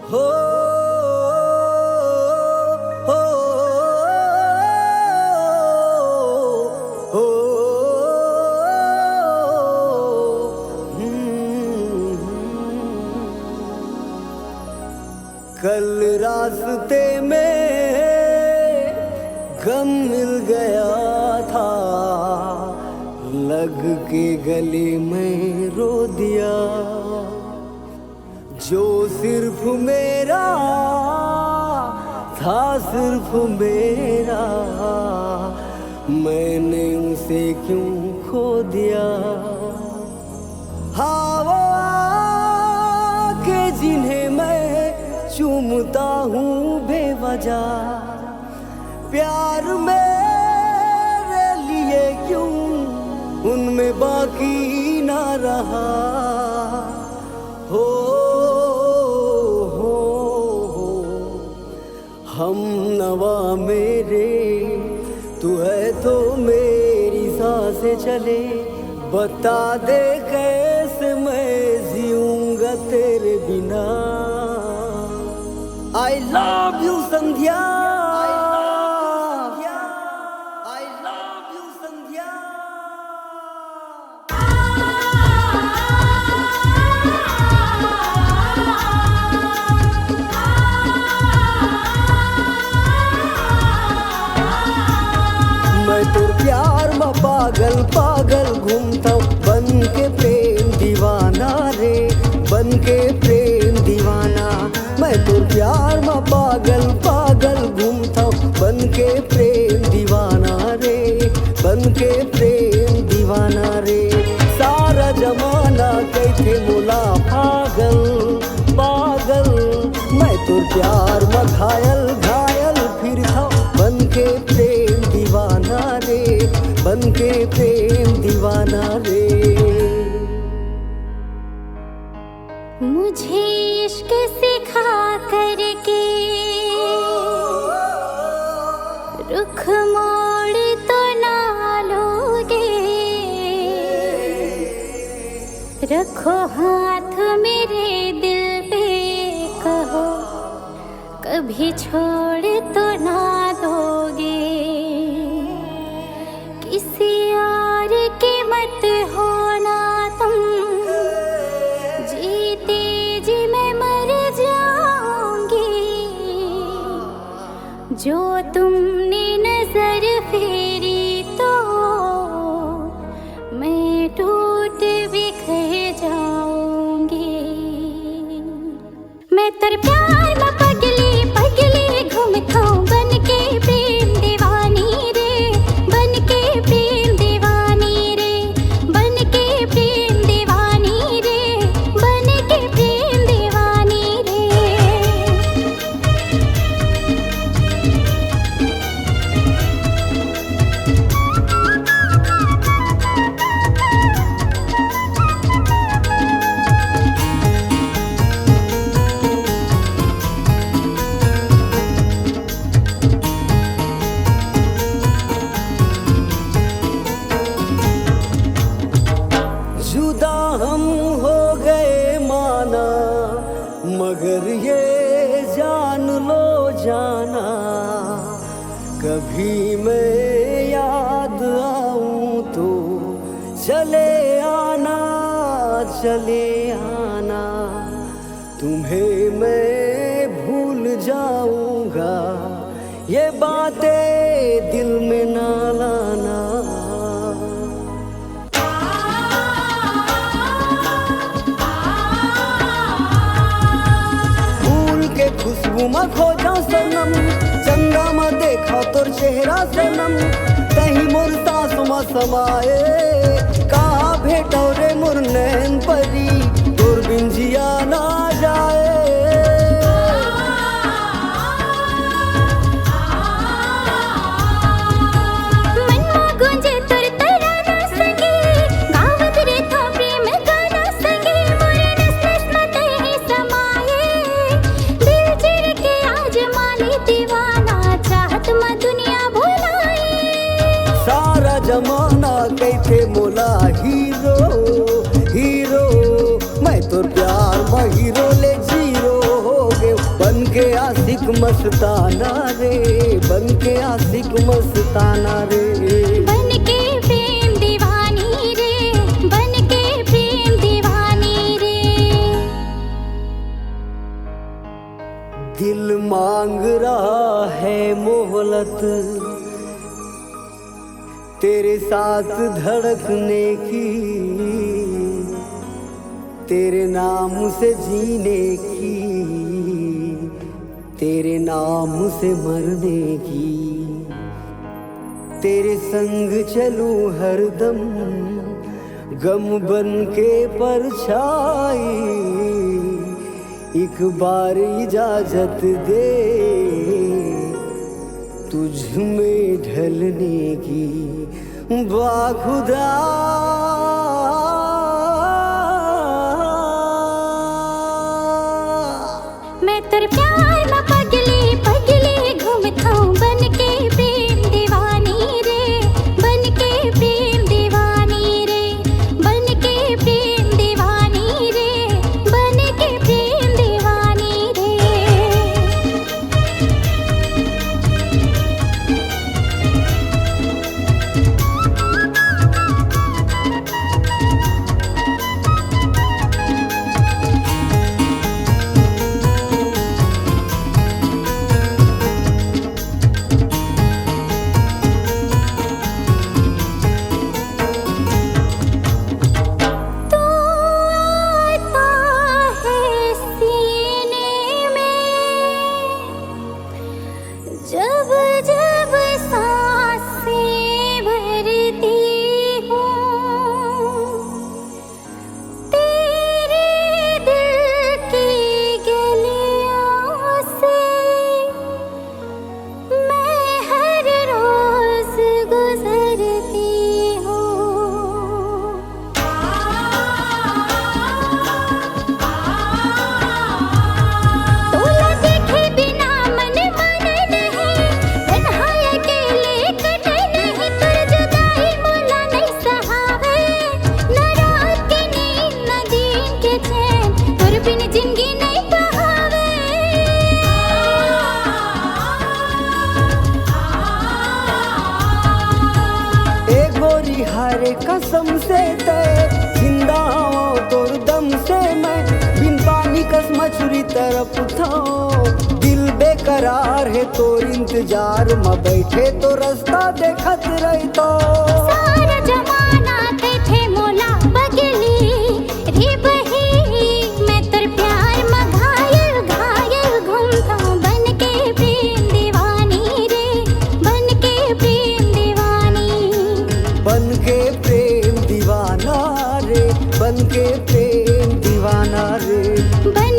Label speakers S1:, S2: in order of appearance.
S1: हो हो हो कल रास्ते में गम मिल गया था, लग के गले में रो दिया। जो सिर्फ मेरा था, सिर्फ मेरा, मैंने उसे क्यों खो दिया। हवा के जिन्हें मैं चूमता हूँ बेवजह, प्यार मेरे लिए क्यों उनमें बाकी ना रहा। हो हम नवा मेरे, तू है तो मेरी सांसें चले। बता दे कैसे मैं जीऊंगा तेरे बिना। I love you Sandhya, I love you संध्या। मैं तो प्यार में पागल पागल घूमता हूँ, बन के प्रेम दीवाना रे, बन के प्रेम दीवाना। मैं तो प्यार में पागल पागल घूमता हूँ, बन के प्रेम दीवाना रे, बन के प्रेम दीवाना रे। सारा जमाना कैथे मोला पागल पागल, मैं तो प्यार में घायल घायल फिरता हूँ, बन के प्रेम दीवाना रे, बन के प्रेम दीवाना रे।
S2: मुझे इश्क सिखा करके रुख मोड़ तो ना लोगे। रखो हाथ मेरे दिल पे, कहो कभी छोड़ तो ना दोगे। किसी और के मत होना तुम, जीते जी मैं मर जाऊंगी। जो तुमने नजर फेरी तो मैं टूट बिखर जाऊंगी। मैं तेरे प्यार में पगली पगली घूमता हूँ, बन के प्रेम दीवानी रे, बन के प्रेम दीवानी रे, बन के प्रेम दीवानी रे, बन के प्रेम दीवानी रे।
S1: जुदा हम हो गए माना, मगर ये जान लो जाना, कभी मैं याद आऊं तो चले आना, चले आना। तुम्हें मैं भूल जाऊंगा, ये बातें दिल में ना लाना। खुशबू में खो जाऊं सनम, चंदा में देखा तोर चेहरा सनम। तही मोर सांस में समाए, कहा भेटो रे मोर नैन परी, तोर बिन जिया ना जाए। जमाना कैथे मोला हीरो हीरो मस्ताना रे, बन के आशिक मस्ताना रे।
S2: बन के प्रेम दीवानी रे, बन के प्रेम दीवानी रे।
S1: दिल मांग रहा है मोहलत तेरे साथ धड़कने की, तेरे नाम से जीने की, तेरे नाम से मरने की। तेरे संग चलूं हरदम गम बन के परछाई, एक बार इजाजत दे तुझ में ढलने की। बाखुदा
S2: मैं तेरे प्यार में पगली पगली घूमता हूँ, बन के प्रेम दीवानी रे, बन के प्रेम दीवानी रे, बन के प्रेम दीवानी रे, बन के प्रेम दीवानी रे। जब जब सांसें भरती हूँ, तेरे दिल की गलियों से मैं हर रोज गुजरती हूँ। तोला देखे बिना मन जिंदगी नहीं बहावे।
S1: ए गोरी हरे कसम से तय जिंदा हूँ तोर दम से मैं, बिन पानी कस मछली तरफ था। दिल बेकरार है तोर इंतजार में बैठे तो रास्ता देखत रही तो।
S2: सारा जमाना थे मोला बगली रे बही, मैं तेरे प्यार में घायल घायल घूमता हूँ, बन के प्रेम दीवानी रे, बन के प्रेम दीवानी।
S1: बन के प्रेम दीवाना रे, बन के प्रेम दीवाना रे।
S2: बन